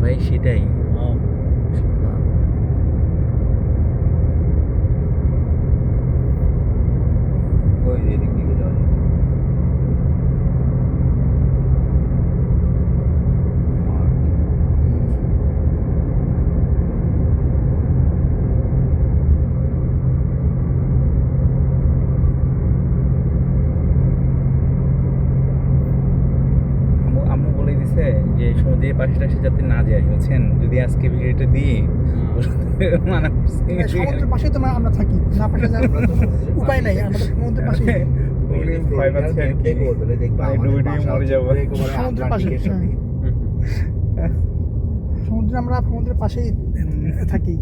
ভাই সেটাই। ওই যে এদিক দিকে যাওয়া যেত। আম্মু আম্মু বলে দিছে যে সমুদ্রের পাশে টাশে যাতে না যায়, বুঝছেন, যদি আজকে ভিডিওটা দিই মানে সমুদ্রের পাশেই তো আমরা থাকি, না পাশে যাওয়ার আমরা তো সমুদ্রের উপায় নাই, পাশেই আমাদের সমুদ্রের পাশেই। তুমি যদি ভয় ফ্লোরিডার পাচ্ছে আর ম্যাপ কি। দেখো তাহলে দেখবা মানে আমাদের ডুবে ডুবে বাসা মরে হচ্ছে যাবো। পুরো একেবারে সমুদ্রের পাশে, আটলান্টিকের সাথে। সমুদ্রের পাশেই থাকি।